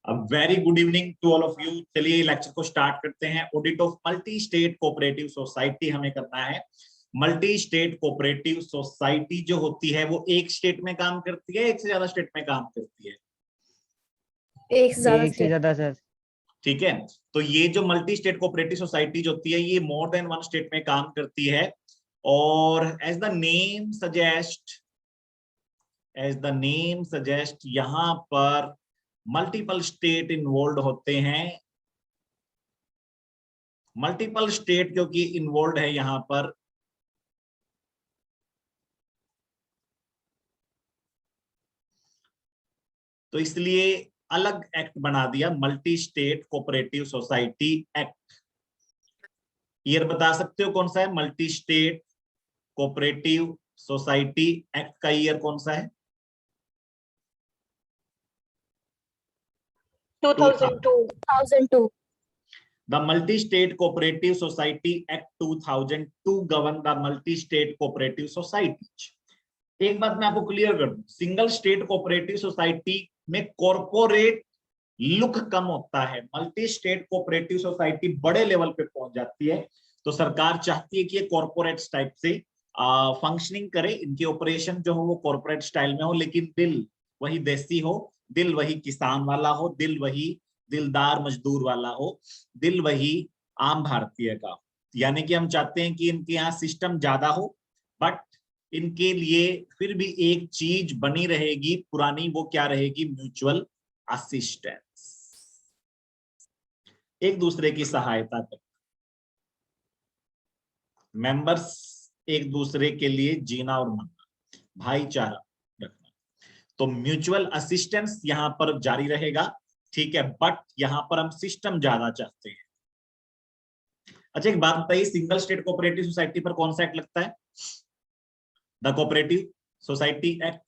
Very good evening to all of you. चलिए lecture को start करते हैं। Audit of multi state cooperative society हमें करना है। मल्टी स्टेट कोऑपरेटिव सोसाइटी जो होती है वो एक स्टेट में काम करती है, एक से ज्यादा स्टेट में काम करती है? एक से ज्यादा सर। ठीक है, तो ये जो मल्टी स्टेट कोऑपरेटिव सोसाइटी जो होती है ये मोर देन वन स्टेट में काम करती है। और एज द नेम सजेस्ट यहां पर मल्टीपल स्टेट इन्वॉल्व होते हैं। मल्टीपल स्टेट क्योंकि इन्वॉल्व है यहां पर, तो इसलिए अलग एक्ट बना दिया, multi state cooperative society act. Year बता सकते हो कौन सा है? Multi state cooperative society act का ईयर कौन सा है? 2002। The Multi-State Cooperative Society Act 2002 govern the multi-state cooperative societies। एक बात मैं आपको क्लियर कर दूं, सिंगल स्टेट कोऑपरेटिव सोसाइटी में कॉर्पोरेट लुक कम होता है, मल्टी स्टेट कोऑपरेटिव सोसाइटी बड़े लेवल पे पहुंच जाती है। तो सरकार चाहती है कि ये कॉर्पोरेट टाइप से फंक्शनिंग करे, इनके ऑपरेशन जो हो वो कॉर्पोरेट स्टाइल में हो, लेकिन दिल वही देसी हो, दिल वही किसान वाला हो, दिल वही दिलदार मजदूर वाला हो, दिल वही आम भारतीय का। यानी कि हम चाहते हैं कि इनके यहाँ सिस्टम ज्यादा हो, बट इनके लिए फिर भी एक चीज बनी रहेगी पुरानी, वो क्या रहेगी? म्यूचुअल असिस्टेंस, एक दूसरे की सहायता कर, मेंबर्स एक दूसरे के लिए जीना और मरना, भाईचारा रखना। तो म्यूचुअल असिस्टेंस यहां पर जारी रहेगा, ठीक है, बट यहां पर हम सिस्टम ज्यादा चाहते हैं। अच्छा एक बात बताइए, सिंगल स्टेट कोऑपरेटिव सोसाइटी पर कौन सा एक्ट लगता है? The cooperative society act,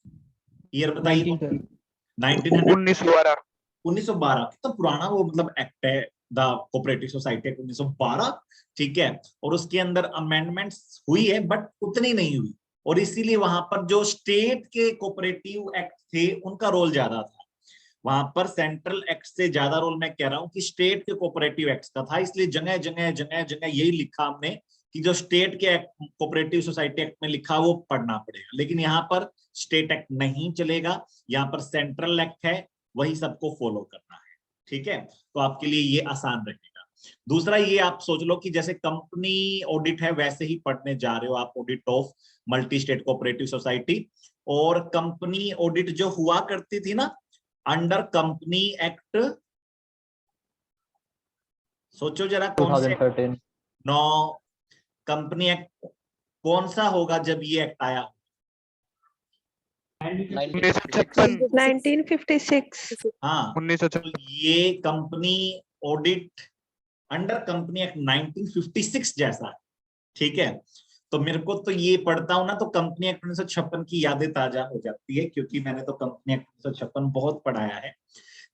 year बताइए। 1912। 1912 कितना पुराना वो मतलब एक्ट है, द कोऑपरेटिव सोसाइटी एक्ट 1912, ठीक है। और उसके अंदर अमेंडमेंट्स हुई है बट उतनी नहीं हुई, और इसीलिए वहां पर जो स्टेट के कोऑपरेटिव एक्ट थे उनका रोल ज्यादा था। वहां पर सेंट्रल एक्ट से ज्यादा रोल मैं कह रहा हूं कि स्टेट के कोऑपरेटिव एक्ट का था, इसलिए जगह जगह जगह जगह यही लिखा हमने कि जो स्टेट के कोऑपरेटिव सोसाइटी एक्ट में लिखा वो पढ़ना पड़ेगा। लेकिन यहाँ पर स्टेट एक्ट नहीं चलेगा, यहाँ पर सेंट्रल एक्ट है, वही सबको फॉलो करना है, ठीक है। तो आपके लिए ये आसान रहेगा। दूसरा ये आप सोच लो कि जैसे कंपनी ऑडिट है वैसे ही पढ़ने जा रहे हो आप, audit of multi state cooperative society. और कंपनी ऑडिट जो हुआ करती थी ना अंडर कंपनी एक्ट, सोचो जरा कौन से 2013। नो, कंपनी एक्ट कौन सा होगा जब ये एक्ट आया? 1956। हाँ, 1956। तो ये company audit under company act 1956 जैसा है, ठीक है। तो मेरे को तो ये पढ़ता हूं ना तो कंपनी एक्ट 1956 की यादें ताजा हो जाती है, क्योंकि मैंने तो कंपनी एक्ट 1956 बहुत पढ़ाया है।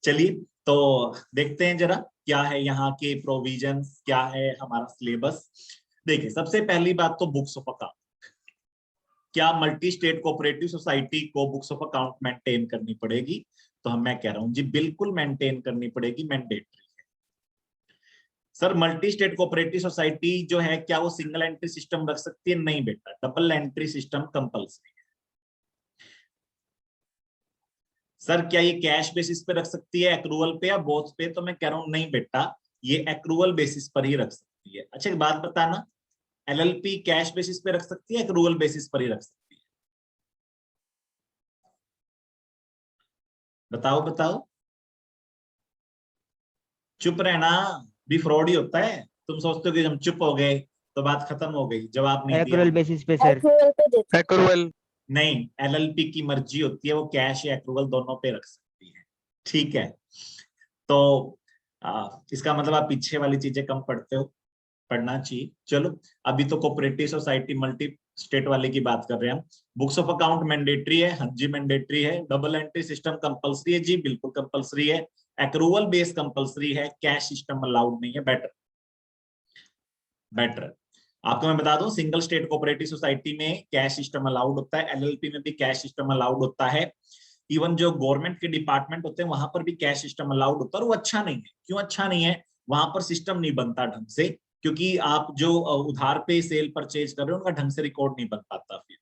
चलिए तो देखते हैं जरा क्या है यहाँ के प्रोविजंस, क्या है हमारा सिलेबस। देखिए सबसे पहली बात तो बुक्स ऑफ अकाउंट, क्या मल्टी स्टेट कोऑपरेटिव सोसाइटी को बुक्स ऑफ अकाउंट मेंटेन करनी पड़ेगी? तो मैं कह रहा हूं जी बिल्कुल मेंटेन करनी पड़ेगी, मैंडेटरी है। Sir multi state cooperative society जो है क्या वो सिंगल एंट्री सिस्टम रख सकती है? नहीं बेटा, डबल एंट्री सिस्टम कंपल्सरी है। सर क्या ये कैश बेसिस पे रख सकती है, एक्रूवल पे या बोथ पे? तो मैं कह रहा हूं नहीं बेटा, ये एक्रूवल बेसिस पर ही रख सकती है। अच्छा एक बात बताना, एलएलपी कैश बेसिस पे रख सकती है, एक्रूवल बेसिस पर ही रख सकती है? बताओ बताओ, चुप रहना भी फ्रॉड ही होता है। तुम सोचते हो कि हम चुप हो गए तो बात खत्म हो गई, जवाब नहीं दिया। एक्रूवल बेसिस पे सर। एक्रूवल नहीं, एलएलपी की मर्जी होती है, वो कैश या एक्रूवल दोनों पे रख सकती है, ठीक है। तो इसका मतलब आप पीछे वाली चीजें कम पढ़ते हो, पढ़ना चाहिए। चलो अभी तो कोऑपरेटिव सोसाइटी मल्टी स्टेट वाले की बात कर रहे हैं हम। बुक्स ऑफ अकाउंट मैंडेटरी है, हाँ जी मैंडेटरी है। डबल एंट्री सिस्टम कंपलसरी है जी, बिल्कुल कंपलसरी है। एक्रूवल बेस कंपलसरी है, कैश सिस्टम अलाउड नहीं है। बेटर बेटर आपको मैं बता दूं, सिंगल स्टेट कोऑपरेटिव सोसाइटी में कैश सिस्टम अलाउड होता है, एलएलपी में भी कैश सिस्टम अलाउड होता है। इवन जो गवर्नमेंट के डिपार्टमेंट होते हैं वहां पर भी कैश सिस्टम अलाउड होता है, और वो अच्छा नहीं है। क्यों अच्छा नहीं है? वहां पर सिस्टम नहीं बनता ढंग से, क्योंकि आप जो उधार पे सेल परचेज कर रहे हो उनका ढंग से रिकॉर्ड नहीं बन पाता फिर।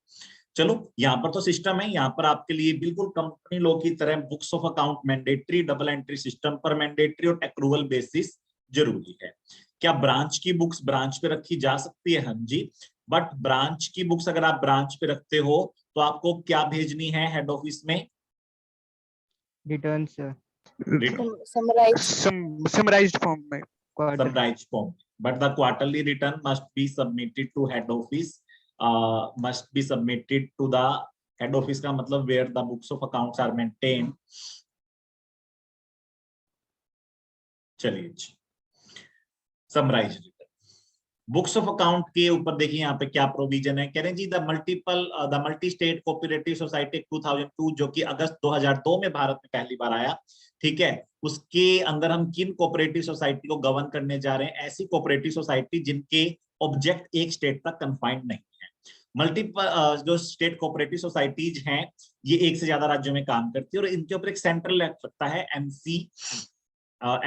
चलो, यहाँ पर तो सिस्टम है, यहाँ पर आपके लिए बिल्कुल कंपनी लॉ की तरह books of account mandatory, double entry system पर मैंडेटरी और एक्रूवल बेसिस जरूरी है। क्या ब्रांच की बुक्स ब्रांच पे रखी जा सकती है? हाँ जी, बट ब्रांच की बुक्स अगर आप ब्रांच पे रखते हो तो आपको क्या भेजनी है हेड ऑफिस में? रिटर्न्स समराइज्ड फॉर्म में, summarised form, but the quarterly return must be submitted to head office, must be submitted to the head office का मतलब where the books of accounts are maintained। चलिए, summarise books of account के ऊपर देखिए यहाँ पे क्या प्रोविजन है। कह रहे हैं जी the multi state cooperative society 2002, जो कि अगस्त 2002 में भारत में पहली बार आया, ठीक है, उसके अंदर हम किन कोऑपरेटिव सोसाइटी को गवर्न करने जा रहे हैं? ऐसी कोऑपरेटिव सोसाइटी जिनके ऑब्जेक्ट एक स्टेट तक कन्फाइंड नहीं है। मल्टीपल जो स्टेट कोऑपरेटिव सोसाइटीज हैं, ये एक से ज्यादा राज्यों में काम करती है, और इनके ऊपर एक सेंट्रल एक्ट लगता है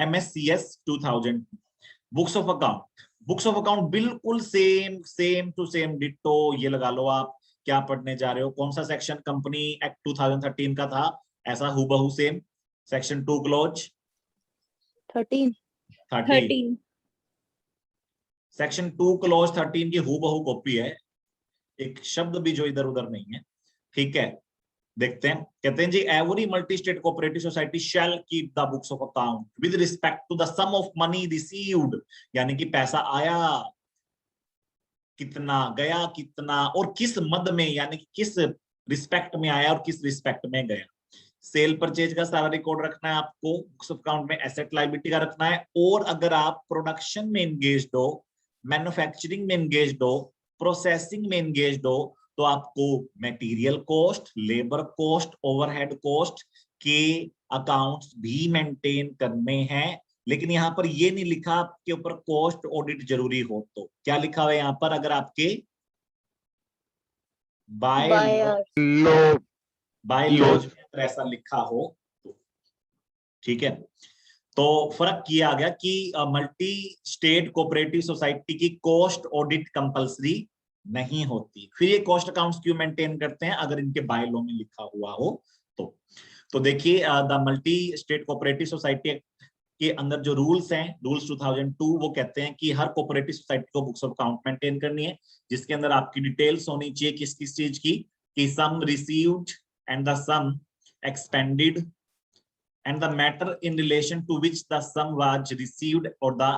MSCS 2000। बुक्स ऑफ अकाउंट बिल्कुल सेम टू सेम डिट्टो, ये लगा लो आप क्या पढ़ने जा रहे हो। कौन सा सेक्शन कंपनी एक्ट 2013 का था? ऐसा हूबहू same section 2 clause 13 section 2 clause 13 की हूबहू कॉपी है, एक शब्द भी जो इधर उधर नहीं है, ठीक है। देखते हैं, कहते हैं जी every multi state cooperative society shall keep the books of account with respect to the sum of money received, यानी कि पैसा आया कितना, गया कितना, और किस मद में, यानी कि किस रिस्पेक्ट में आया और किस रिस्पेक्ट में गया। सेल परचेज का सारा रिकॉर्ड रखना है आपको बुक्स ऑफ अकाउंट में, एसेट लायबिलिटी का रखना है, और अगर आप प्रोडक्शन में एंगेज्ड हो, मैन्युफैक्चरिंग में एंगेज्ड हो, प्रोसेसिंग में एंगेज्ड हो, तो आपको material cost, labour cost, overhead cost के अकाउंट्स भी मेंटेन करने हैं। लेकिन यहाँ पर ये नहीं लिखा आपके ऊपर कॉस्ट ऑडिट जरूरी हो, तो क्या लिखा हुआ है यहाँ पर? अगर आपके बाय लॉ ऐसा लिखा हो तो, ठीक है। तो फर्क किया गया कि मल्टी स्टेट कोऑपरेटिव सोसाइटी की कॉस्ट ऑडिट कंपलसरी नहीं होती। फिर ये कॉस्ट अकाउंट्स क्यों मेंटेन करते हैं? अगर इनके बाय लॉ में लिखा हुआ हो तो देखिए the multi state cooperative society के अंदर जो रूल्स हैं, रूल्स 2002, वो कहते हैं कि हर कोऑपरेटिव सोसाइटी को बुक्स ऑफ अकाउंट मेंटेन करनी है, जिसके अंदर आपकी डिटेल्स होनी चाहिए किस किस चीज की, कि sum received and the sum expended and the matter in relation to which the sum was received or the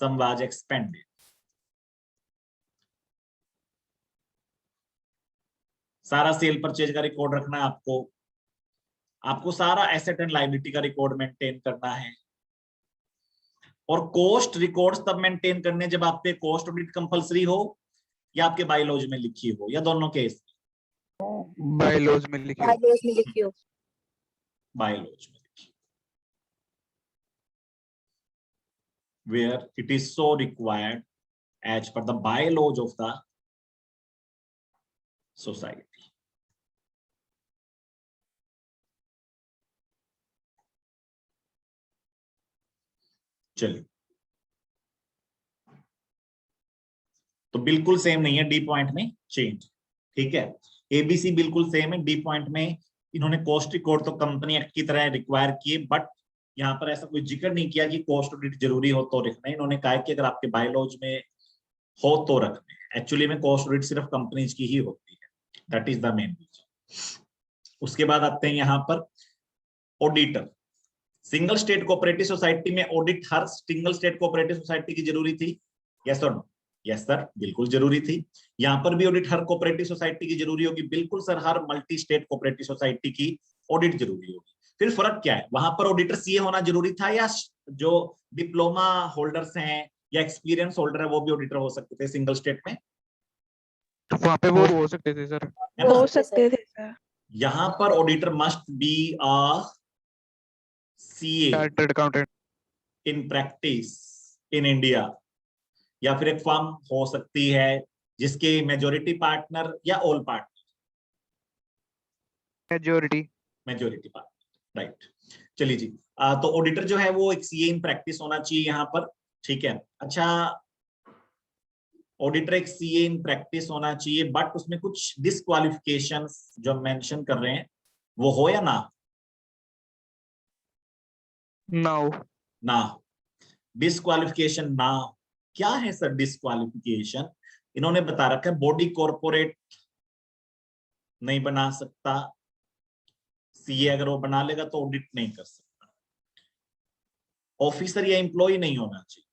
sum was expended। सारा सेल परचेज का रिकॉर्ड रखना है आपको सारा एसेट एंड लायबिलिटी का रिकॉर्ड मेंटेन करना है, और कॉस्ट रिकॉर्ड्स तब मेंटेन करने जब आप पे कॉस्ट ऑडिट कंपलसरी हो या आपके बायलॉज में लिखी हो, या दोनों केस? बायलॉज में लिखी हो। बायलॉज में where it is so required as per the bylaws of the society। चलिए, तो बिल्कुल सेम नहीं है, डी पॉइंट में चेंज, ठीक है। एबीसी बिल्कुल सेम है, डी पॉइंट में इन्होंने कॉस्ट रिकॉर्ड तो कंपनी एक्ट की तरह रिक्वायर किए, बट यहाँ पर ऐसा कोई जिक्र नहीं किया कि कॉस्ट ऑडिट जरूरी हो तो रखना है। इन्होंने कहा कि अगर आपके बायलॉज में हो तो रखना है। एक्चुअली में कॉस्ट ऑडिट सिर्फ कंपनीज की ही होती है, that is the main reason. उसके बाद आते हैं यहाँ पर auditor. Single state cooperative society में ऑडिट हर सिंगल स्टेट कोऑपरेटिव सोसाइटी की जरूरी थी? यस और नो? यस सर, बिल्कुल जरूरी थी। यहाँ पर भी ऑडिट हर कोऑपरेटिव सोसाइटी की जरूरी होगी? बिल्कुल सर, हर मल्टी स्टेट कोऑपरेटिव सोसाइटी की ऑडिट जरूरी होगी। फिर फर्क क्या है? वहां पर ऑडिटर सीए होना जरूरी था, या जो डिप्लोमा होल्डर्स हैं या एक्सपीरियंस होल्डर है वो भी ऑडिटर हो सकते थे सिंगल स्टेट में? वहां पे वो हो सकते थे सर, हो सकते थे सर। यहाँ पर auditor must be a CA, chartered accountant in practice in India, या फिर एक फर्म हो सकती है जिसके मेजॉरिटी पार्टनर या all partner, majority part, right. चलिए जी, तो ऑडिटर जो है वो एक सीए इन प्रैक्टिस होना चाहिए यहाँ पर, ठीक है। अच्छा, ऑडिटर एक सीए इन प्रैक्टिस होना चाहिए, बट उसमें कुछ डिस्क्वालिफिकेशंस जो मेंशन कर रहे हैं वो हो या ना नाउ ना हो? डिस्क्वालिफिकेशन ना हो। क्या है सर डिस्क्वालिफिकेशन? इन्होंने बता रखा है बॉडी कॉर्पोरेट नहीं बना सकता, सीए अगर वो बना लेगा तो ऑडिट नहीं कर सकता, ऑफिसर या एम्प्लॉय नहीं होना चाहिए,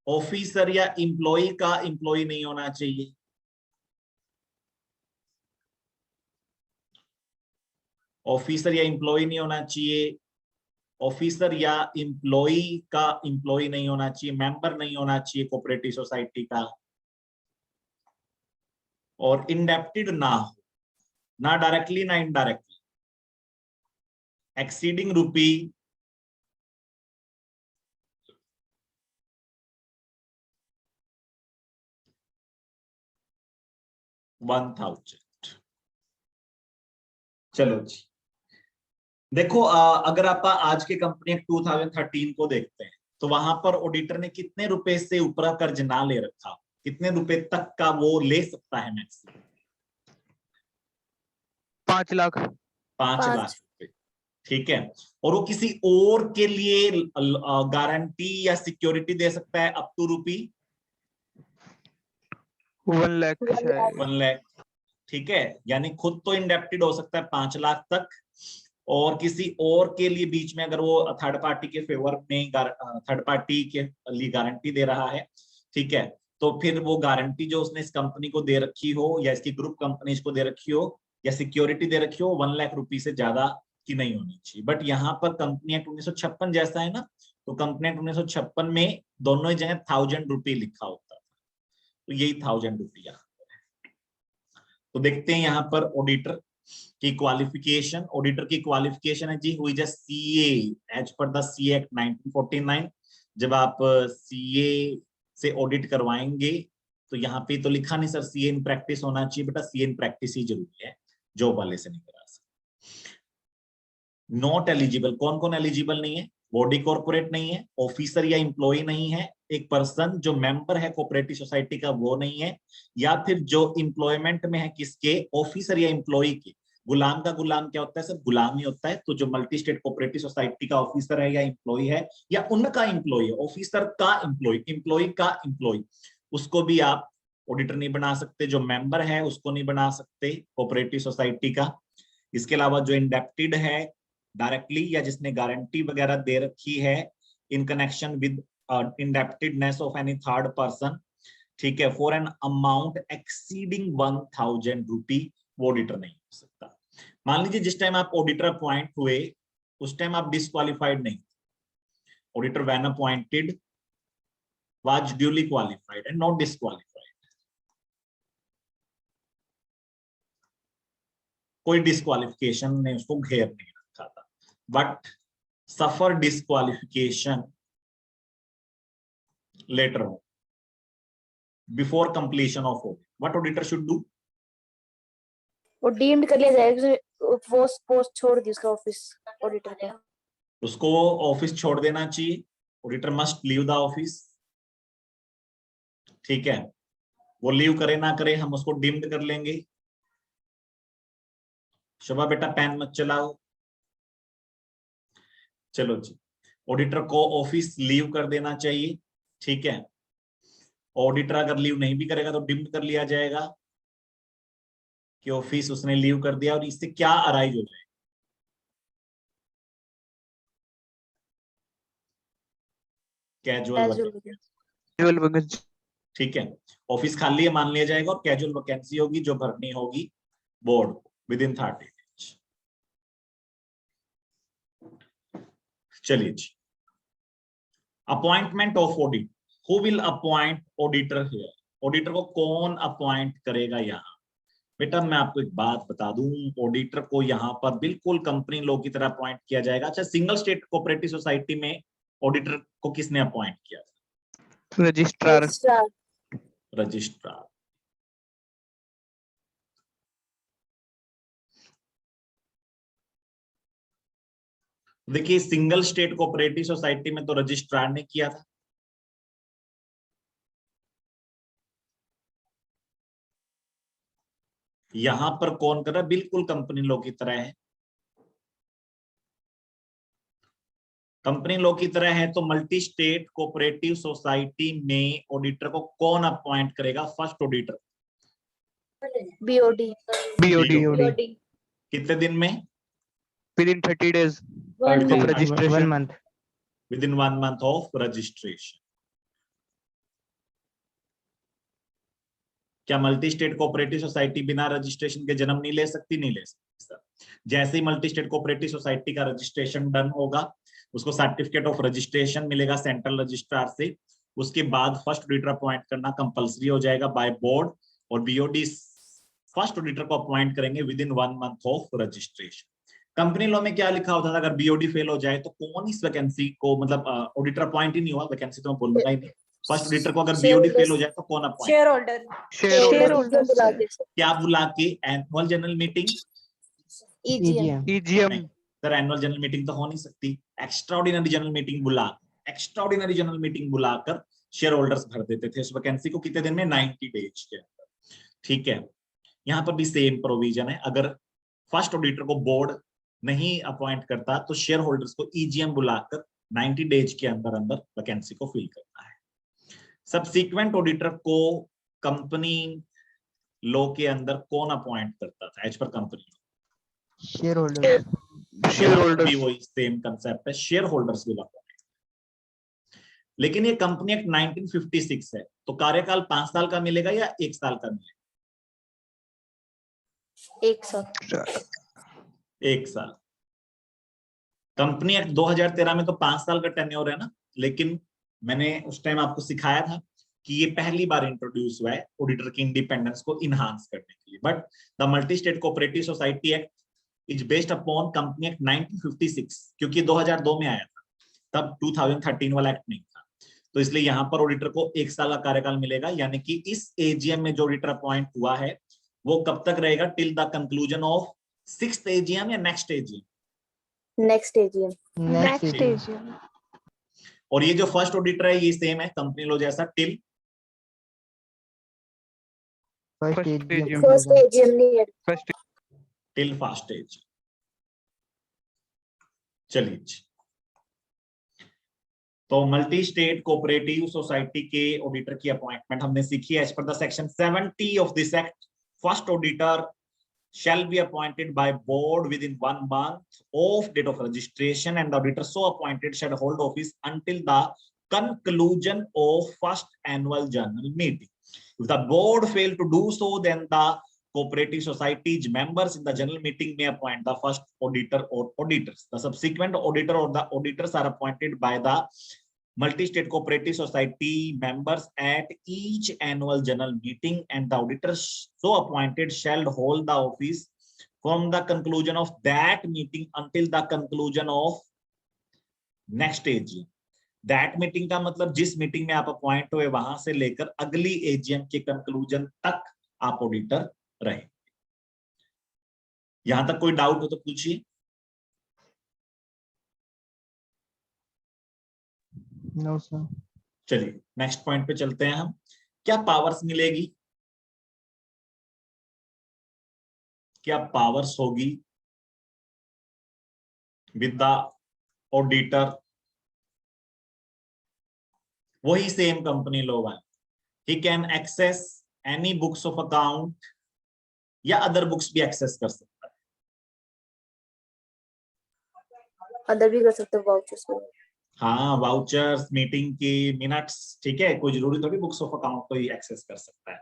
ऑफिसर या एम्प्लॉय का एम्प्लॉय नहीं होना चाहिए, ऑफिसर या एम्प्लॉय नहीं होना चाहिए, ऑफिसर या एम्प्लॉय का एम्प्लॉय नहीं होना चाहिए, मेंबर नहीं होना चाहिए कोऑपरेटिव सोसाइटी का, और इंडेप्टेड ना हो, ना डायरेक्टली ना इनडायरेक्टली, एक्सीडिंग रुपी $1,000। चलो जी, देखो अगर आप आज के कंपनी 2013 को देखते हैं तो वहां पर ऑडिटर ने कितने रुपए से ऊपर कर्ज ना ले रखा, कितने रुपए तक का वो ले सकता है मैक्सिमम? 5 लाख। 5 5। लाख रुपए, ठीक है। और वो किसी और के लिए गारंटी या सिक्योरिटी दे सकता है अप टू रुपी 1 लाख शायद। 1 लाख, ठीक है। यानी खुद तो इंडेप्टेड हो सकता है 5 लाख तक, और किसी और के लिए बीच में अगर वो थर्ड पार्टी के फेवर में थर्ड पार्टी के लिए गारंटी दे रहा है, ठीक है, तो फिर वो गारंटी जो उसने इस कंपनी को दे रखी हो या इसकी ग्रुप कंपनीज को दे रखी हो या सिक्योरिटी दे रखी हो 1 लाख रुपए से ज्यादा की नहीं होनी चाहिए। बट यहाँ पर कंपनी एक्ट 1956 जैसा है ना, तो कंपनी एक्ट 1956 में दोनों ही जगह 1000 रुपये लिखा होता था, तो यही 1000 रुपया। तो देखते हैं यहाँ पर ऑडिटर की क्वालिफिकेशन। ऑडिटर की क्वालिफिकेशन है जी, who is CA as per the CA act 1949। जब आप सीए से ऑडिट करवाएंगे तो यहाँ पे तो लिखा नहीं सर सीए इन प्रैक्टिस होना चाहिए, बेटा सीए इन प्रैक्टिस ही जरूरी है, जॉब वाले से नहीं करा सकते। नॉट एलिजिबल, कौन कौन एलिजिबल नहीं है? बॉडी कॉर्पोरेट नहीं है, ऑफिसर या इंप्लॉई नहीं है, एक पर्सन जो मेंबर है कोऑपरेटिव सोसाइटी का वो नहीं है, या फिर जो इंप्लॉयमेंट में है किसके, ऑफिसर या इंप्लॉई के। गुलाम का गुलाम क्या होता है सर? गुलाम ही होता है। तो जो मल्टी स्टेट कोऑपरेटिव सोसाइटी का ऑफिसर है या इंप्लॉई है या उनका इंप्लॉई है, ऑफिसर का इंप्लॉई, इंप्लॉई का इंप्लॉई, उसको भी आप ऑडिटर नहीं बना सकते। जो मेंबर है उसको नहीं बना सकते कोऑपरेटिव सोसाइटी का। इसके अलावा जो इंडेप्टेड है डायरेक्टली या जिसने गारंटी वगैरह दे रखी है in connection with indebtedness of any third person, ठीक है, for an amount exceeding 1000 rupee, वो ऑडिटर नहीं हो सकता। मान लीजिए जिस टाइम आप ऑडिटर अपॉइंट हुए उस टाइम आप डिस्क्वालिफाइड नहीं, auditor when appointed was duly qualified and not disqualified, कोई डिस्क्वालिफिकेशन ने उसको घेर नहीं रखा था, but suffer disqualification later on before completion of audit. What auditor should do? वो डीम्ड कर लिया जाएगा, वो पोस्ट छोड़ दी उसका ऑफिस ऑडिटर का। उसको ऑफिस छोड़ देना चाहिए, auditor must leave the office, ठीक है। वो लीव करे ना करे हम उसको डीम्ड कर लेंगे। शोभा बेटा पेन मत चलाओ। चलो जी, ऑडिटर को ऑफिस लीव कर देना चाहिए, ठीक है। ऑडिटर अगर लीव नहीं भी करेगा तो डीम्ड कर लिया जाएगा कि ऑफिस उसने लीव कर दिया, और इससे क्या अराइज हो जाएगा? कैजुअल वैकेंसी, ठीक है। ऑफिस खाली है मान लिया जाएगा और कैजुअल वैकेंसी होगी जो भरनी होगी बोर्ड विद इन 30 डेज। चलिए जी, appointment of audit, who will appoint auditor here? Auditor को कौन अपॉइंट करेगा यहाँ? बेटा मैं आपको एक बात बता दूं, ऑडिटर को यहाँ पर बिल्कुल कंपनी लॉ की तरह अपॉइंट किया जाएगा। अच्छा, सिंगल स्टेट कोऑपरेटिव सोसाइटी में ऑडिटर को किसने अपॉइंट किया? रजिस्ट्रार। रजिस्ट्रार। देखिए सिंगल स्टेट कोऑपरेटिव सोसाइटी में तो रजिस्ट्रार ने किया था, यहां पर कौन कर रहा है, बिल्कुल कंपनी लॉ की तरह है। कंपनी लॉ की तरह है तो मल्टी स्टेट कोऑपरेटिव सोसाइटी में ऑडिटर को कौन अपॉइंट करेगा, फर्स्ट ऑडिटर बीओडी BOD कितने दिन में, within 30 days one of month registration. With in 1 month of registration. क्या मल्टी स्टेट कोऑपरेटिव सोसाइटी बिना रजिस्ट्रेशन के जन्म नहीं ले सकती, नहीं ले सकती सर। जैसे ही मल्टी स्टेट कोऑपरेटिव सोसाइटी का रजिस्ट्रेशन डन होगा, उसको सर्टिफिकेट ऑफ रजिस्ट्रेशन मिलेगा सेंट्रल रजिस्ट्रार से, उसके बाद फर्स्ट ऑडिटर अपॉइंट करना कंपलसरी हो जाएगा बाय बोर्ड, और बीओडी फर्स्ट ऑडिटर को अपॉइंट करेंगे with in 1 month of registration. Company law में क्या लिखा होता था, अगर बीओडी फेल हो जाए तो कौन इस वैकेंसी को, मतलब ऑडिटर अपॉइंट ही नहीं हुआ, वैकेंसी तो मैं बोलूंगा ही नहीं, फर्स्ट ऑडिटर को अगर बीओडी फेल हो जाए तो कौन अपॉइंट, शेयर होल्डर Shareholder. बुला के क्या बुला के, annual general meeting, EGM EGM. नहीं सर, एनुअल जनरल मीटिंग तो हो नहीं सकती, एक्स्ट्राऑर्डिनरी जनरल मीटिंग बुलाकर शेयर होल्डर्स भर देते थे उस वैकेंसी को, कितने दिन में, 90 डेज के अंदर। ठीक है, यहाँ पर भी सेम प्रोविजन है, अगर फर्स्ट ऑडिटर को बोर्ड नहीं अपॉइंट करता तो शेयर होल्डर्स को ईजीएम बुलाकर 90 डेज के अंदर अंदर वैकेंसी को फिल करना है। सबसीक्वेंट ऑडिटर को कंपनी लॉ के अंदर कौन अपॉइंट करता था, as per company law, Shareholders. भी वही सेम कंसेप्ट है, शेयर होल्डर्स विल अपॉइंट। लेकिन ये कंपनी एक्ट 1956 है, तो कार्यकाल 5 साल का मिलेगा या 1 साल का मिलेगा, एक साथ 1 साल। कंपनी एक्ट 2013 में तो 5 साल का टेन्योर है ना, लेकिन मैंने उस टाइम आपको सिखाया था कि ये पहली बार इंट्रोड्यूस हुआ है ऑडिटर की इंडिपेंडेंस को इनहांस करने के लिए। But the multi state cooperative society act is based upon company act 1956, क्योंकि 2002 में आया था, तब 2013 वाला एक्ट नहीं था, तो इसलिए यहाँ पर ऑडिटर को 1 साल का कार्यकाल मिलेगा, यानी कि इस एजीएम में जो ऑडिटर अपॉइंट हुआ है वो कब तक रहेगा, till the conclusion of 6th AGM या नेक्स्ट एजीएम, नेक्स्ट EGM और ये जो फर्स्ट ऑडिटर है ये सेम है कंपनी लॉ जैसा, till First AGM. First EGM नहीं है, First. Till first as. चलिए जी, तो मल्टी स्टेट कोऑपरेटिव सोसाइटी के ऑडिटर की अपॉइंटमेंट हमने सीखी है। As per the section 70 of this act, first auditor shall be appointed by board within 1 month of date of registration, and the auditor so appointed shall hold office until the conclusion of first annual general meeting. If the board fail to do so, then the cooperative society's members in the general meeting may appoint the first auditor or auditors. The subsequent auditor or the auditors are appointed by the multi-state cooperative society members at each annual general meeting, and the auditors so appointed shall hold the office from the conclusion of that meeting until the conclusion of next AGM. That meeting का मतलब जिस meeting में आप appoint हुए वहां से लेकर अगली एजीएम के कंक्लूजन तक आप ऑडिटर रहे। यहां तक कोई डाउट हो तो पूछिए। No, sir. चलिए नेक्स्ट पॉइंट पे चलते हैं हम। क्या पावर्स मिलेगी, क्या पावर्स होगी विद द ऑडिटर, वही सेम कंपनी लॉ वाला, he can access any books of account या अदर बुक्स भी एक्सेस कर सकता है, अदर भी कर सकते हो वाउचर्स में। हाँ वाउचर्स, मीटिंग की मिनट्स, ठीक है, कोई जरूरी थोड़ी बुक्स ऑफ अकाउंट को ही एक्सेस कर सकता है।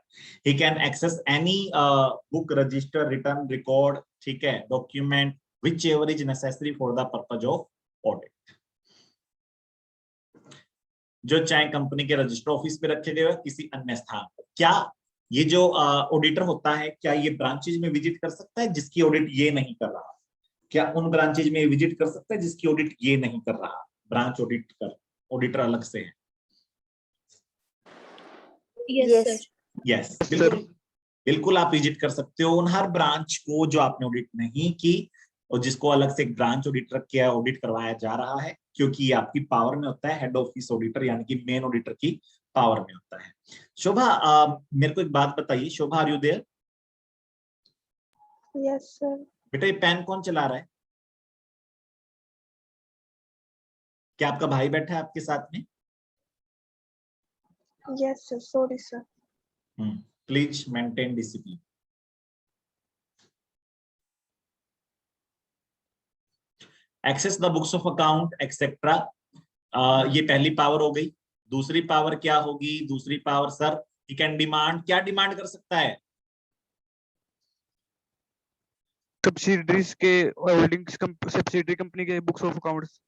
He can access any book, register, return, record, ठीक है, document whichever is necessary for the purpose of audit, जो चाहे कंपनी के रजिस्टर ऑफिस पे रखे गए किसी अन्य स्थान पर। क्या ये जो ऑडिटर होता है, क्या ये ब्रांचेज में विजिट कर सकता है जिसकी ऑडिट ये नहीं कर रहा? क्या उन ब्रांचेज में विजिट कर सकता है जिसकी ऑडिट ये नहीं कर रहा? ब्रांच ऑडिट कर, ऑडिटर अलग से है। यस यस बिल्कुल, बिल्कुल आप विजिट कर सकते हो उन हर ब्रांच को जो आपने ऑडिट नहीं की, और जिसको अलग से ब्रांच ऑडिटर किया ऑडिट करवाया जा रहा है, क्योंकि ये आपकी पावर में होता है, हेड ऑफिस ऑडिटर यानी कि मेन ऑडिटर की पावर में होता है। शोभा, मेरे को एक बात बताइए, Shobha are you there? Yes sir. बेटा ये पेन कौन चला रहा है? क्या आपका भाई बैठा है आपके साथ में? Yes sir, sorry sir. Please maintain discipline. Access the books of account etcetera, ये पहली पावर हो गई। दूसरी पावर क्या होगी? दूसरी power sir, he can demand, क्या डिमांड कर सकता है? सब्सिडरीज के होल्डिंग्स, सब्सिडरी कंपनी के बुक्स ऑफ अकाउंट्स।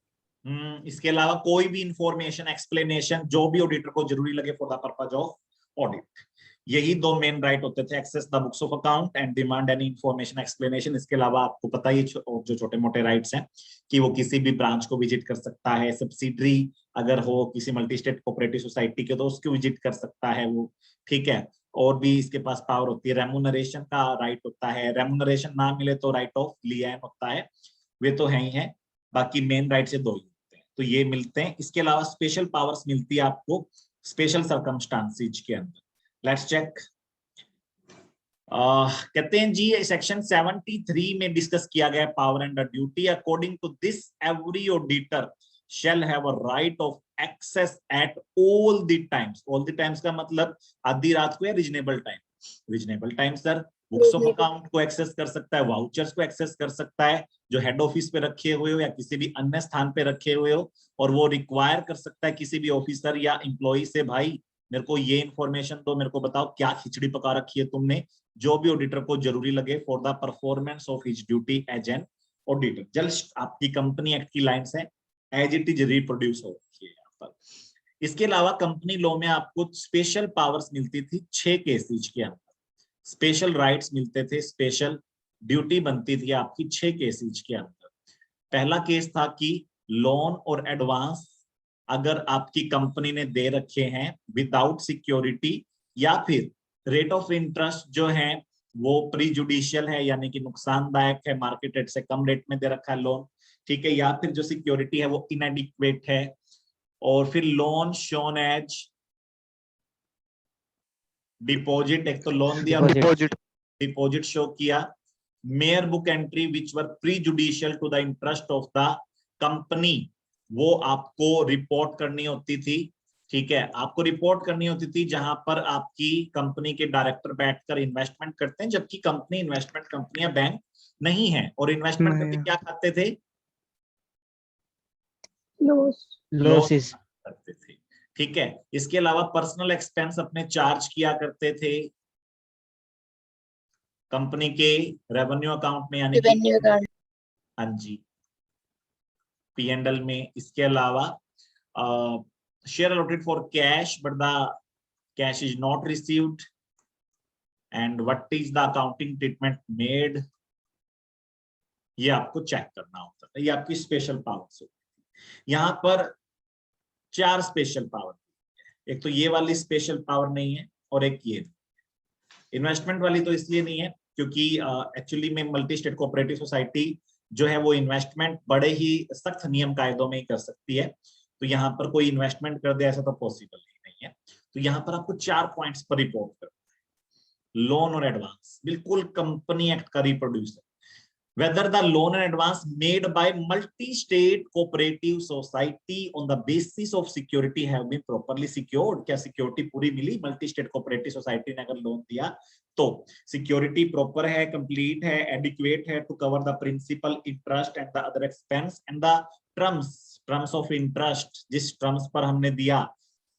इसके अलावा कोई भी इंफॉर्मेशन, एक्सप्लेनेशन जो भी ऑडिटर को जरूरी लगे for the purpose of audit. यही दो मेन राइट होते थे, access the books of account and demand any information explanation. इसके अलावा आपको पता ही जो छोटे मोटे राइट्स हैं कि वो किसी भी ब्रांच को विजिट कर सकता है, सब्सिडरी अगर हो किसी मल्टी स्टेट कोऑपरेटिव सोसाइटी के तो उसको विजिट कर सकता है वो, ठीक है। और भी इसके पास पावर होती है, रेमुनरेशन का राइट होता है, रेमुनरेशन ना मिले तो राइट ऑफ लिएन होता है, वे तो है ही है। बाकी मेन राइट से दो ही होते हैं, तो ये मिलते हैं। इसके अलावा स्पेशल पावर्स मिलती है आपको स्पेशल सर्कमस्टांसेस के अंदर। Let's check. कहते हैं जी सेक्शन 73 में डिस्कस किया गया power and duty. According to this every auditor shall have a right of access at all the times। all the times का मतलब आधी रात को या reasonable time. Reasonable time sir books of account को एक्सेस कर सकता है, वाउचर्स को एक्सेस कर सकता है जो हेड ऑफिस पे रखे हुए हो या किसी भी अन्य स्थान पे रखे हुए हो, और वो रिक्वायर कर सकता है किसी भी ऑफिसर या एम्प्लॉय से, भाई मेरे को ये इन्फॉर्मेशन दो, मेरे को बताओ क्या खिचड़ी पका रखी है तुमने, जो भी ऑडिटर को जरूरी लगे for the performance of his duty as an auditor. Just आपकी कंपनी एक्ट की लाइंस है, एज इट इज रिप्रोड्यूस हो रखी है यहाँ पर। इसके अलावा कंपनी लॉ में आपको स्पेशल पावर्स मिलती थी 6 केसेज के अंदर, स्पेशल राइट्स मिलते थे, स्पेशल ड्यूटी बनती थी आपकी 6 केसेज के अंदर। पहला केस था कि लोन और एडवांस अगर आपकी कंपनी ने दे रखे हैं विदाउट सिक्योरिटी, या फिर रेट ऑफ इंटरेस्ट जो है वो प्री जुडिशियल है यानी कि नुकसानदायक है, मार्केट रेट से कम रेट में दे रखा है लोन, ठीक है, या फिर जो सिक्योरिटी है वो इनएडिक्वेट है। और फिर लोन शोन एज डिपॉजिट, एक तो लोन दिया, डिपॉजिट शो किया। Mere book entry which were prejudicial to the interest of the company, वो आपको रिपोर्ट करनी होती थी, ठीक है, आपको रिपोर्ट करनी होती थी जहां पर आपकी कंपनी के डायरेक्टर बैठकर इन्वेस्टमेंट करते हैं, जबकि कंपनी इन्वेस्टमेंट कंपनियां बैंक नहीं है, और इन्वेस्टमेंट करके क्या खाते थे? लॉसेस करते थे, ठीक है। इसके अलावा पर्सनल एक्सपेंस अपने चार्ज किया करते थे कंपनी के रेवेन्यू अकाउंट में यानी कि हाँ जी P&L में। इसके अलावा share allotted for cash but the cash is not received and what is the accounting treatment made, ये आपको चेक करना होता था। ये आपकी स्पेशल पावर्स होती है। यहाँ पर 4 स्पेशल पावर, एक तो ये वाली स्पेशल पावर नहीं है और एक ये इन्वेस्टमेंट वाली तो इसलिए नहीं है क्योंकि एक्चुअली में मल्टी स्टेट कोऑपरेटिव सोसाइटी जो है वो इन्वेस्टमेंट बड़े ही सख्त नियम कायदों में ही कर सकती है, तो यहाँ पर कोई इन्वेस्टमेंट कर दे ऐसा तो पॉसिबल ही नहीं है। तो यहाँ पर आपको 4 पॉइंट्स पर रिपोर्ट करना है। लोन और एडवांस बिल्कुल कंपनी एक्ट का रिप्रोड्यूसर, whether the loan and advance made by multi-state cooperative society on the basis of security have been properly secured, क्या सिक्योरिटी पूरी मिली? मल्टी स्टेट कोऑपरेटिव सोसाइटी ने अगर लोन दिया तो सिक्योरिटी प्रॉपर है, कंप्लीट है, एडिक्वेट है to cover the principal, interest and the other expense and the terms of interest, जिस टर्म्स पर हमने दिया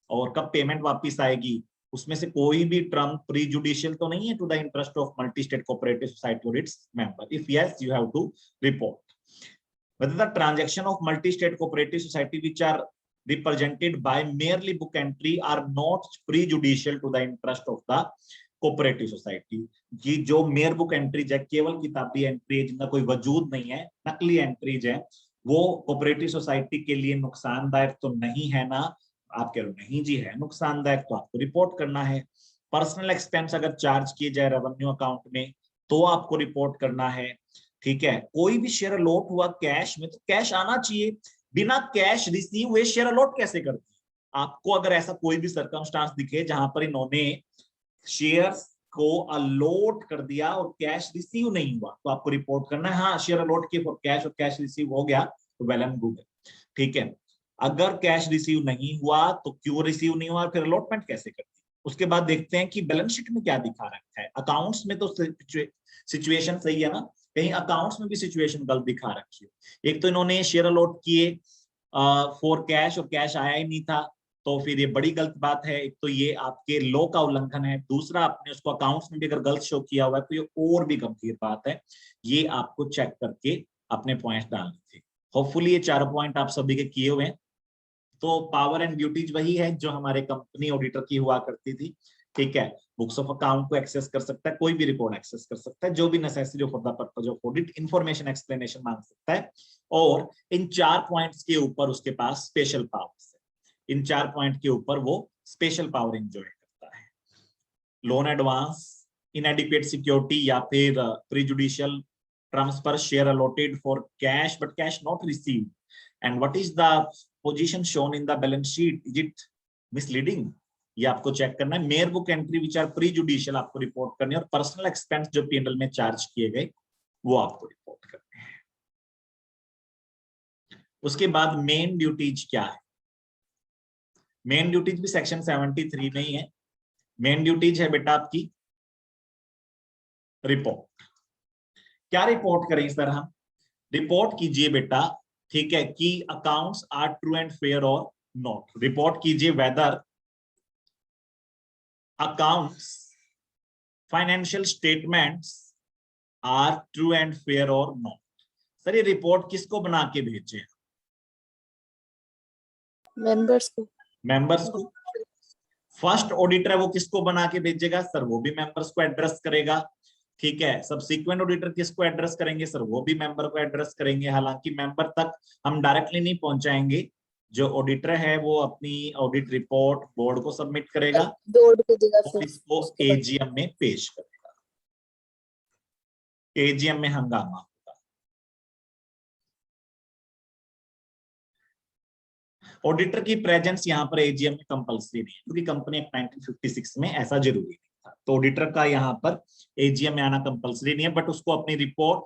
और कब पेमेंट वापिस आएगी, उसमें से कोई भी टर्म प्री जुडिशियल तो नहीं है to the interest of multi state cooperative society और its member. If yes you have to report whether the transaction of multi state cooperative society which are represented by merely book entry are not prejudicial to the interest of the cooperative society। कि जो mayor book entries है, केवल किताबी entry जिनका कोई वजूद नहीं है, नकली एंट्रीज है, वो कोऑपरेटिव सोसाइटी के लिए नुकसानदायक तो नहीं है ना? आप कह रहे हो नहीं जी है नुकसानदायक, तो आपको रिपोर्ट करना है। पर्सनल एक्सपेंस अगर चार्ज किए जाए रेवेन्यू अकाउंट में तो आपको रिपोर्ट करना है। ठीक है, कोई भी शेयर अलॉट हुआ कैश में तो कैश आना चाहिए, बिना कैश रिसीव हुए शेयर अलॉट कैसे करती है? आपको अगर ऐसा कोई भी सर्कमस्टांस दिखे जहां पर इन्होंने शेयर्स को अलॉट कर दिया और कैश रिसीव नहीं हुआ, तो आपको रिपोर्ट करना है हाँ शेयर अलॉट किए फॉर कैश और कैश रिसीव हो गया तो वेल एंड गुड है। ठीक है, अगर कैश रिसीव नहीं हुआ तो क्यों रिसीव नहीं हुआ, फिर अलॉटमेंट कैसे करती है? उसके बाद देखते हैं कि बैलेंस शीट में क्या दिखा रखा है। अकाउंट्स में तो सिचुएशन सही है ना, कहीं अकाउंट्स में भी सिचुएशन गलत दिखा रखी है। एक तो इन्होंने शेयर अलॉट किए फॉर कैश और कैश आया ही नहीं था, तो फिर ये बड़ी गलत बात है। एक तो ये आपके लॉ का उल्लंघन है, दूसरा आपने उसको अकाउंट्स में भी अगर गलत शो किया हुआ है तो ये और भी गंभीर बात है। ये आपको चेक करके अपने पॉइंट्स डालने थे। होपफुली ये 4 पॉइंट आप सभी के किए हुए हैं। तो पावर एंड ड्यूटीज वही है जो हमारे कंपनी ऑडिटर की हुआ करती थी। ठीक है, बुक्स ऑफ अकाउंट को एक्सेस कर सकता है, कोई भी रिपोर्ट एक्सेस कर सकता है, जो भी necessary for the purpose of audit, information explanation मांग सकता है। और इन 4 पॉइंट्स के ऊपर उसके पास स्पेशल पावर्स है। इन 4 पॉइंट के ऊपर वो स्पेशल पावर एंजॉय करता है। लोन एडवांस, इनएडिक्वेट सिक्योरिटी या फिर prejudicial transfer share allotted for cash but cash not received, and what is the position shown in the balance sheet, is it misleading, ये आपको चेक करना है। Mere book entry which are prejudicial आपको report करनी है, और personal expense जो PNL में चार्ज किए गए वो आपको रिपोर्ट करने हैं। उसके बाद मेन ड्यूटीज क्या है? मेन ड्यूटीज भी सेक्शन 73 में ही है। मेन ड्यूटीज है बेटा आपकी रिपोर्ट। क्या रिपोर्ट करें सर हम? रिपोर्ट कीजिए बेटा, ठीक है, कि accounts are true and fair और नॉट। रिपोर्ट कीजिए whether accounts, financial statements are true and fair or not। Sir ये रिपोर्ट किसको बना के भेजे? मेंबर्स को। मेंबर्स को। फर्स्ट ऑडिटर है वो किसको बना के भेजेगा? सर वो भी मेंबर्स को एड्रेस करेगा। ठीक है, सब्सिक्वेंट ऑडिटर किसको एड्रेस करेंगे? सर वो भी मेंबर को एड्रेस करेंगे। हालांकि मेंबर तक हम डायरेक्टली नहीं पहुंचाएंगे, जो ऑडिटर है वो अपनी ऑडिट रिपोर्ट बोर्ड को सबमिट करेगा, बोर्ड को देगा, और फिर इसको एजीएम में पेश करेगा। एजीएम में हंगामा होगा। ऑडिटर की प्रेजेंस यहाँ पर एजीएम में कंपलसरी नहीं है, क्योंकि कंपनी एक्ट 1956 में ऐसा जरूरी नहीं था। तो ऑडिटर का यहाँ पर एजीएम में आना कंपलसरी नहीं है, बट उसको अपनी रिपोर्ट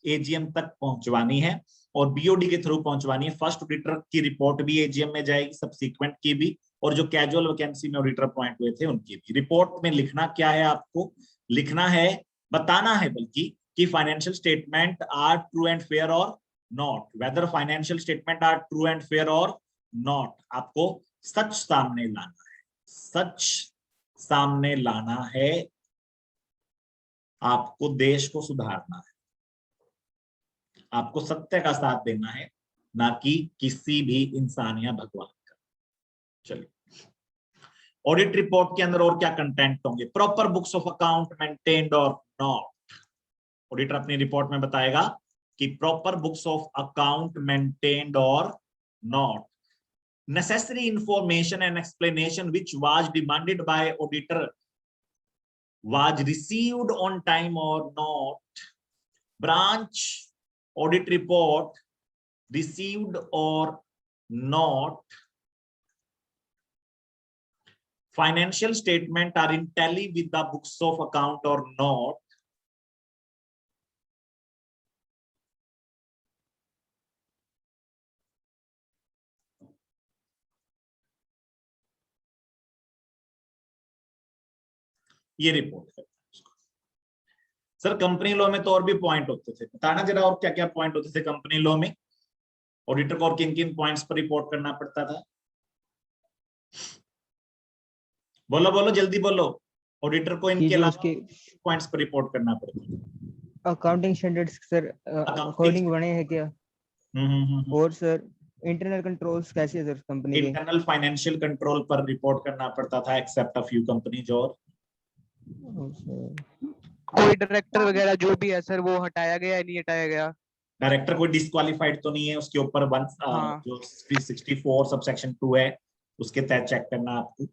एजीएम तक पहुंचवानी है और बीओडी के थ्रू पहुंचवानी है। फर्स्ट ऑडिटर की रिपोर्ट भी एजीएम में जाएगी, सब्सिक्वेंट की भी, और जो कैजुअल वैकेंसी में ऑडिटर अपॉइंट हुए थे उनकी भी। रिपोर्ट में लिखना क्या है? आपको लिखना है, बताना है बल्कि, कि financial statement are true and fair और not. Whether financial statement are true and fair और नॉट, आपको सच सामने लाना है, सच सामने लाना है। आपको देश को सुधारना है, आपको सत्य का साथ देना है, ना कि किसी भी इंसान या भगवान का। चलिए, ऑडिट रिपोर्ट के अंदर और क्या कंटेंट होंगे? Proper books of account maintained और नॉट। ऑडिटर अपनी रिपोर्ट में बताएगा कि proper books of account maintained और not. necessary information and explanation which was demanded by auditor was received on time or not. Branch audit report received or not. Financial statement are in tally with the books of account or not. ये report है। Sir company law में तो और भी point होते थे, बताना जरा और क्या क्या पॉइंट होते थे कंपनी लॉ में? ऑडिटर को और किन किन पॉइंट्स पर रिपोर्ट करना पड़ता था? बोलो बोलो, जल्दी बोलो। ऑडिटर को इनके अलावा पॉइंट्स पर रिपोर्ट करना पड़ता है। अकाउंटिंग स्टैंडर्ड्स सर अकॉर्डिंग बने हैं क्या? और सर इंटरनल कंट्रोल्स कैसे है सर कंपनी के? इंटरनल फाइनेंशियल कंट्रोल पर रिपोर्ट करना पड़ता था, एक्सेप्ट अ फ्यू कंपनीज। और कोई डायरेक्टर वगैरह जो भी है सर वो हटाया गया है, नहीं हटाया गया? डायरेक्टर कोई डिस्क्वालीफाइड तो नहीं है, उसके ऊपर जो 64 सबसेक्शन 2 है उसके तहत चेक करना आपको।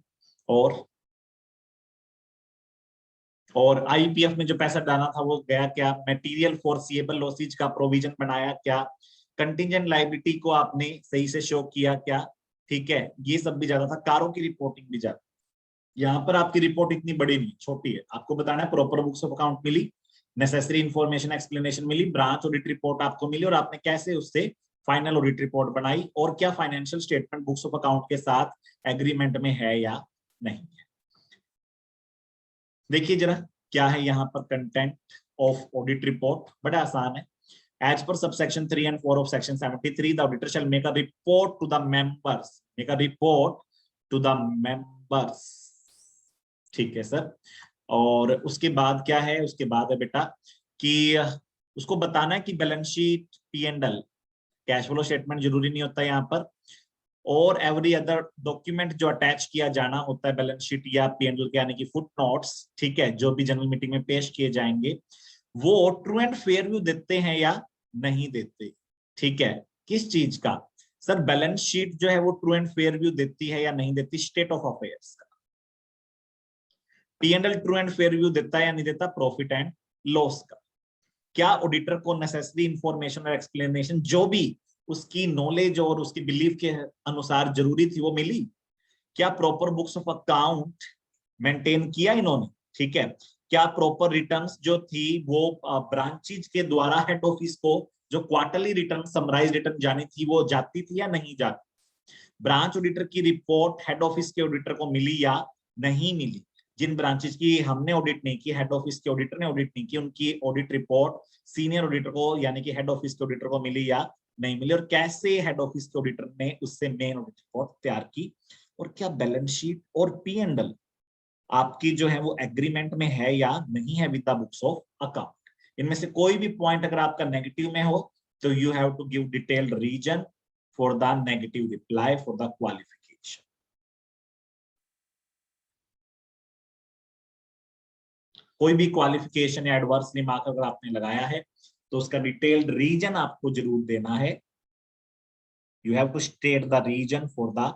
और आईपीएफ में जो पैसा डाला था वो गया क्या, मटेरियल फोर्सिएबल लॉसेज का प्रोविजन बनाया क्या, कंटिजेंट लायबिलिटी को आपने सही से शो किया क्या, ठीक है, ये सब भी ज्यादा था, कारों की रिपोर्टिंग भी ज्यादा। यहाँ पर आपकी रिपोर्ट इतनी बड़ी नहीं, छोटी है, आपको बताना है प्रॉपर बुक्स ऑफ अकाउंट मिली, नेसेसरी इंफॉर्मेशन एक्सप्लेनेशन मिली, ब्रांच ऑडिट रिपोर्ट आपको मिली और आपने कैसे उससे फाइनल ऑडिट रिपोर्ट बनाई और क्या financial statement books of account के साथ एग्रीमेंट में है या नहीं है। देखिए जरा क्या है यहाँ पर कंटेंट ऑफ ऑडिट रिपोर्ट, बड़ा आसान है। As per subsection 3 and 4 of section 73, the auditor shall make a report to the members. Make a report to the members. ठीक है सर। और उसके बाद क्या है, उसके बाद है बेटा कि उसको बताना है कि balance sheet, P and L, cash flow statement जरूरी नहीं होता यहाँ पर, और एवरी अदर डॉक्यूमेंट जो अटैच किया जाना होता है बैलेंस शीट या पी एंड एल के, यानी कि फुट नोट्स, ठीक है, जो भी जनरल मीटिंग में पेश किए जाएंगे, वो ट्रू एंड फेयर व्यू देते हैं या नहीं देते। ठीक है, किस चीज का सर, बैलेंस शीट जो है वो ट्रू एंड फेयर व्यू देती है या नहीं देती, स्टेट ऑफ अफेयर्स का। P and L true and fair view देता है या नहीं देता, प्रॉफिट एंड लॉस का। क्या ऑडिटर को नेसेसरी इंफॉर्मेशन और एक्सप्लेनेशन जो भी उसकी नॉलेज और उसकी बिलीफ के अनुसार जरूरी थी वो मिली। क्या proper books of account maintain किया इन्होंने, ठीक है। क्या प्रॉपर रिटर्न्स जो थी वो ब्रांचेज के द्वारा हेड ऑफिस को जो क्वार्टरली रिटर्न, समराइज रिटर्न जानी थी वो जाती थी या नहीं जाती। ब्रांच ऑडिटर की रिपोर्ट हेड ऑफिस के ऑडिटर को मिली या नहीं मिली। जिन ब्रांचेज की हमने ऑडिट नहीं की, हेड ऑफिस के ऑडिटर ने ऑडिट नहीं की, उनकी ऑडिट रिपोर्ट सीनियर ऑडिटर को यानी कि हेड ऑफिस के ऑडिटर को मिली या नहीं मिली, और कैसे हेड ऑफिस के ऑडिटर ने उससे मेन ऑडिट रिपोर्ट तैयार की, और क्या बैलेंस शीट और पी एंड एल आपकी जो है वो एग्रीमेंट में है या नहीं है with the books of account. इनमें से कोई भी पॉइंट अगर आपका नेगेटिव में हो तो you have to give detailed reason for the negative reply for the qualification. कोई भी क्वालिफिकेशन या एडवर्स रिमार्क अगर आपने लगाया है तो उसका डिटेल्ड रीजन आपको जरूर देना है। You have to state the reason for the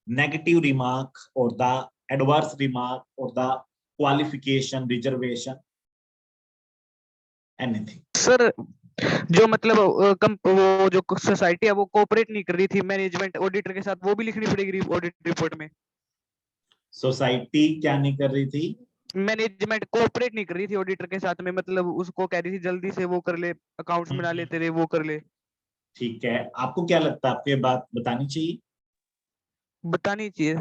negative remark और द एडवर्स रिमार्क और the qualification, reservation, anything. Sir जो मतलब वो जो सोसाइटी है वो कोऑपरेट नहीं कर रही थी मैनेजमेंट ऑडिटर के साथ, वो भी लिखनी पड़ेगी ऑडिट रिपोर्ट में। सोसाइटी क्या नहीं कर रही थी, मैनेजमेंट कोऑपरेट नहीं कर रही थी ऑडिटर के साथ में, मतलब उसको कह रही थी जल्दी से वो कर ले, अकाउंट्स बना ले तेरे, वो कर ले। ठीक है, आपको क्या लगता है, आपको ये बात बतानी चाहिए? बतानी चाहिए।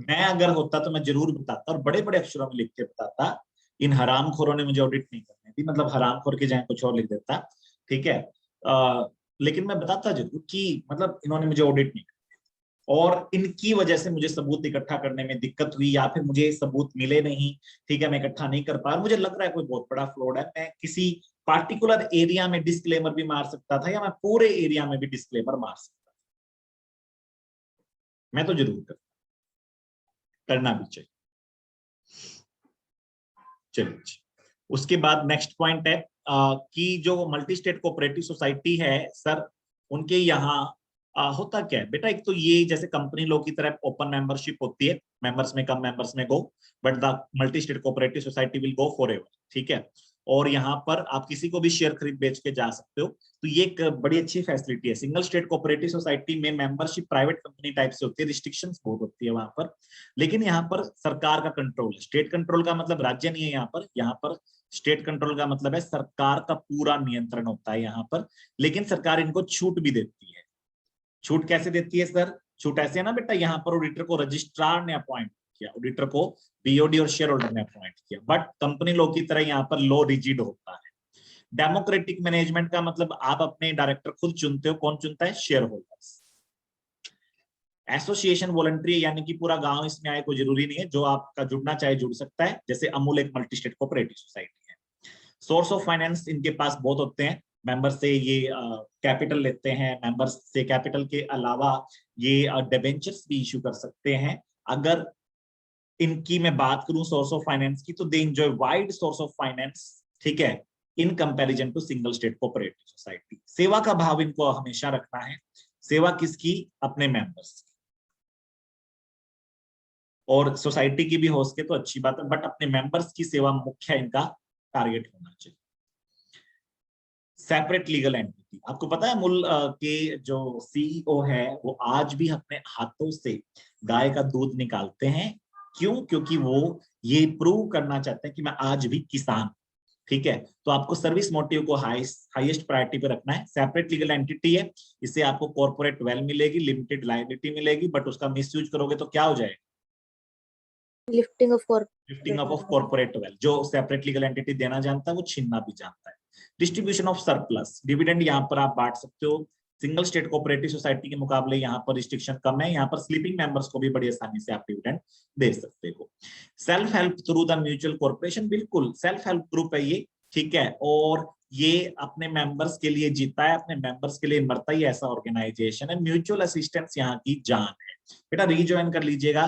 मैं अगर होता तो मैं जरूर बताता और बड़े बड़े अक्षरों में लिख के बताता, इन हरामखोरों ने मुझे ऑडिट नहीं करने दी, मतलब हरामखोर के जाए कुछ और लिख देता, ठीक है। लेकिन मैं बताता जरूर कि मतलब इन्होंने मुझे ऑडिट नहीं किया और इनकी वजह से मुझे सबूत इकट्ठा करने में दिक्कत हुई, या फिर मुझे सबूत मिले नहीं, ठीक है, मैं इकट्ठा नहीं कर पाया, मुझे लग रहा है कोई बहुत बड़ा फ्रॉड है। मैं किसी पार्टिकुलर एरिया में डिस्क्लेमर भी मार सकता था, या मैं पूरे एरिया में भी डिस्क्लेमर मार सकता था। मैं तो जरूर करना भी चाहिए। चलिए, उसके बाद नेक्स्ट पॉइंट है कि जो मल्टी स्टेट कोऑपरेटिव सोसाइटी है सर, उनके यहाँ होता क्या है बेटा, एक तो ये जैसे कंपनी लॉ की तरह ओपन मेंबरशिप होती है, मेंबर्स में come, members may go, but the multi state cooperative society will go forever, ठीक है। और यहाँ पर आप किसी को भी शेयर खरीद बेच के जा सकते हो, तो ये एक बड़ी अच्छी फैसिलिटी है। सिंगल स्टेट कोऑपरेटिव सोसाइटी में मेंबरशिप प्राइवेट कंपनी टाइप से होती है, रिस्ट्रिक्शंस बहुत होती है वहां पर, लेकिन यहाँ पर सरकार का कंट्रोल है। स्टेट कंट्रोल का मतलब राज्य नहीं है यहाँ पर स्टेट कंट्रोल का मतलब है सरकार का पूरा नियंत्रण होता है यहाँ पर, लेकिन सरकार इनको छूट भी देती है। छूट कैसे देती है सर? छूट ऐसे है ना बेटा, यहाँ पर ऑडिटर को रजिस्ट्रार ने अपॉइंट किया, ऑडिटर को बीओडी और शेयर होल्डर ने अपॉइंट किया, बट कंपनी लॉ की तरह यहाँ पर लॉ रिजिड होता है। डेमोक्रेटिक मैनेजमेंट का मतलब आप अपने डायरेक्टर खुद चुनते हो, कौन चुनता है? Share holders. एसोसिएशन वॉलंटरी, यानी कि पूरा गांव इसमें आए, कोई जरूरी नहीं है, जो आपका जुड़ना चाहे जुड़ सकता है, जैसे अमूल एक मल्टी स्टेट कोऑपरेटिव सोसाइटी है। सोर्स ऑफ फाइनेंस इनके पास बहुत होते हैं, मेंबर से ये कैपिटल लेते हैं, मेंबर्स से कैपिटल के अलावा ये डिबेंचर्स भी इशू कर सकते हैं। अगर इनकी मैं बात करूं सोर्स ऑफ फाइनेंस की, तो they enjoy wide source of finance, ठीक है, in comparison to single state cooperative society. सेवा का भाव इनको हमेशा रखना है। सेवा किसकी? अपने मेंबर्स की। और सोसाइटी की भी हो सके तो अच्छी बात है, बट अपने मेंबर्स की सेवा मुख्य इनका टारगेट होना चाहिए। सेपरेट लीगल एंटिटी, आपको पता है अमूल के जो सीईओ है वो आज भी अपने हाथों से गाय का दूध निकालते हैं। क्यों? क्योंकि वो ये प्रूव करना चाहते हैं कि मैं आज भी किसान, ठीक है। तो आपको सर्विस मोटिव को हाईएस्ट प्रायोरिटी पे रखना है। सेपरेट लीगल एंटिटी है, इससे आपको कॉर्पोरेट वेल मिलेगी, लिमिटेड लायबिलिटी मिलेगी, बट उसका मिसयूज करोगे तो क्या हो जाएगा? Lifting of corporate veil. जो सेपरेट लीगल एंटिटी देना जानता है वो छीनना भी जानता है। डिस्ट्रीब्यूशन ऑफ सरप्लस, डिविडेंड यहाँ पर आप बांट सकते हो। सिंगल स्टेट कोऑपरेटिव सोसाइटी के मुकाबले यहाँ पर रिस्ट्रिक्शन कम है, यहाँ पर स्लीपिंग मेंबर्स को भी बड़ी आसानी से आप डिविडेंड दे सकते हो। Self help through the mutual corporation, बिल्कुल सेल्फ हेल्प ग्रुप है ये, ठीक है, और ये अपने मेंबर्स के लिए जीता है, अपने मेंबर्स के लिए मरता ही ऐसा ऑर्गेनाइजेशन है। म्यूचुअल असिस्टेंस यहाँ की जान है। बेटा रीज्वाइन कर लीजिएगा,